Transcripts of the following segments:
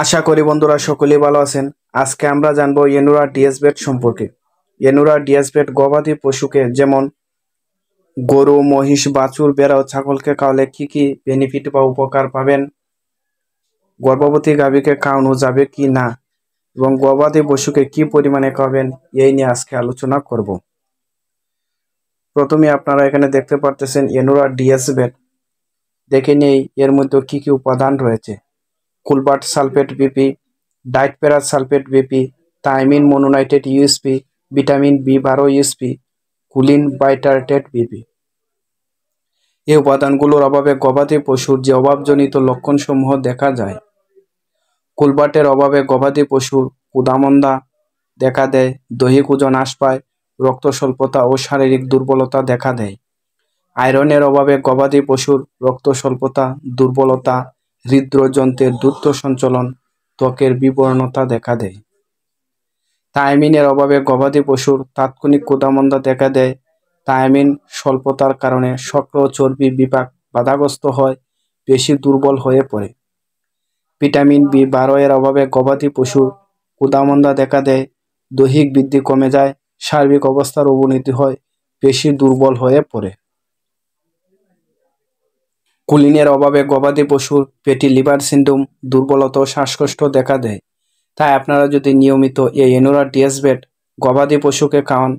আশা করি বন্ধুরা সকলেই ভালো আছেন। আজকে আমরা জানবো এনুরা ডিএসবেট সম্পর্কে। এনুরা ডিএসবেট গবাদি পশুকে যেমন গরু, মহিষ, বাছুর, ভেড়া ও ছাগলকে খাওয়ালে কি কি বেনিফিট বা উপকার পাবেন, গর্ভবতী গাভীকে খাওয়ানো যাবে কি না এবং গবাদি পশুকে কি পরিমাণে খাওয়াবেন এই নিয়ে আজকে আলোচনা করব। প্রথমে আপনারা এখানে দেখতে পারতেছেন এনুরা ডিএসবেট। দেখে নেই এর মধ্যে কি কি উপাদান রয়েছে। Cobalt sulphate BP, dried ferrous sulphate BP, thiamine mononitrate USP, vitamin বি12 ইউএসপি, কুলিন বাইটারটেট বিপি। এই উপাদানগুলোর অভাবে গবাদি পশুর যে অভাবজনিত লক্ষণসমূহ দেখা যায়। কুলবার্টের অভাবে গবাদি পশুর ক্ষুধামন্দা দেখা দেয়, দৈহিক ওজন হ্রাস পায়, রক্ত স্বল্পতা ও শারীরিক দুর্বলতা দেখা দেয়। আয়রনের অভাবে গবাদি পশুর রক্ত স্বল্পতা, দুর্বলতা, হৃদযন্ত্রের দ্রুত সঞ্চালন, ত্বকের বিবর্ণতা দেখা দেয়। থায়ামিনের অভাবে গবাদি পশুর তাৎক্ষণিক ক্ষুধামন্দা দেখা দেয়। থায়ামিন স্বল্পতার কারণে শক্র ও চর্বি বিপাক বাধাগ্রস্ত হয়, পেশি দুর্বল হয়ে পড়ে। ভিটামিন বি12 এর অভাবে গবাদি পশুর ক্ষুধামন্দা দেখা দেয়, দৈহিক বৃদ্ধি কমে যায়, সার্বিক অবস্থার অবনতি হয়, পেশি দুর্বল হয়ে পড়ে। কুলিনের অভাবে গবাদি পশুর ফ্যাটি লিভার সিন্ড্রোম, দুর্বলতা ও শ্বাসকষ্ট দেখা দেয়। তাই আপনারা যদি নিয়মিত এই এনুরা ডিএসবেট গবাদি পশুকে খাওয়ান,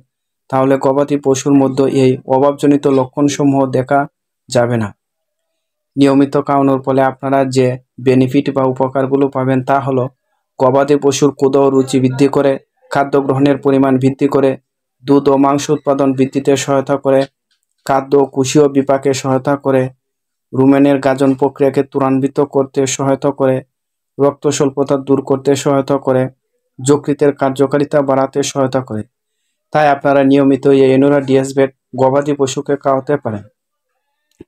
তাহলে গবাদি পশুর মধ্যে এই অভাবজনিত লক্ষণসমূহ দেখা যাবে না। নিয়মিত খাওয়ানোর ফলে আপনারা যে বেনিফিট বা উপকারগুলো পাবেন তা হলো গবাদি পশুর ক্ষুধা ও রুচি বৃদ্ধি করে, খাদ্য গ্রহণের পরিমাণ বৃদ্ধি করে, দুধ ও মাংস উৎপাদন বৃদ্ধিতে সহায়তা করে, খাদ্য ও কোষীয় বিপাকে সহায়তা করে, রুমেনের গাজন প্রক্রিয়াকে ত্বরান্বিত করতে সহায়তা করে, রক্ত স্বল্পতা দূর করতে সহায়তা করে, যকৃতের কার্যকারিতা বাড়াতে সহায়তা করে। তাই আপনারা নিয়মিত এই এনুরা ডিএসবেট গবাদি পশুকে খাওয়াতে পারেন।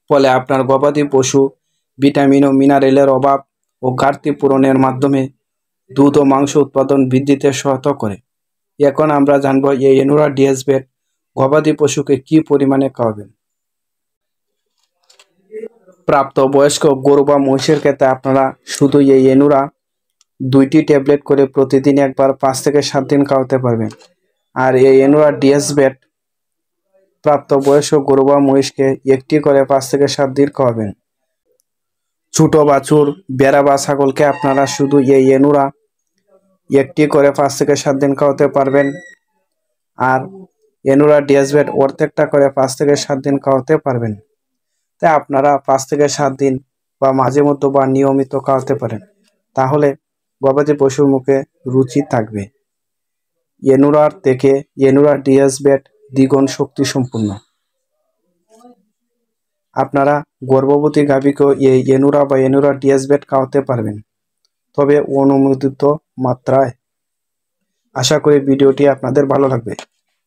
ফলে আপনার গবাদি পশু ভিটামিন ও মিনারেলের অভাব ও ঘাটতি পূরণের মাধ্যমে দুধ ও মাংস উৎপাদন বৃদ্ধিতে সহায়তা করে। এখন আমরা জানবো এই এনুরা ডিএসবেট গবাদি পশুকে কি পরিমাণে খাওয়াবেন। প্রাপ্ত বয়স্ক গরু বা মহিষের ক্ষেত্রে আপনারা শুধু এই এনুরা 2টি ট্যাবলেট করে প্রতিদিন একবার 5 থেকে 7 দিন খাওয়াতে পারবেন। আর এই এনুরা ডিএসবেট প্রাপ্ত বয়স্ক গরু বা মহিষকে 1টি করে 5 থেকে 7 দিন খাওয়াবেন। ছোট বাছুর, ভেড়া বা ছাগলকে আপনারা শুধু এই এনুরা 1টি করে 5 থেকে 7 দিন খাওয়াতে পারবেন। আর এনুরা ডিএসবেট অর্ধেকটা করে 5 থেকে 7 দিন খাওয়াতে পারবেন। তাই আপনারা 5 থেকে 7 দিন বা মাঝে মধ্যে বা নিয়মিত খাওয়াতে পারেন, তাহলে গবাদি পশুর মুখে রুচি থাকবে। এনুরার থেকে এনুরা ডিএসবেট দ্বিগুণ শক্তি সম্পূর্ণ। আপনারা গর্ভবতী গাভীকেও এই এনুরা বা এনুরা ডিএসবেট খাওয়াতে পারবেন, তবে অনুমোদিত মাত্রায়। আশা করি ভিডিওটি আপনাদের ভালো লাগবে।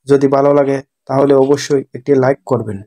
যদি ভালো লাগে তাহলে অবশ্যই একটি লাইক করবেন।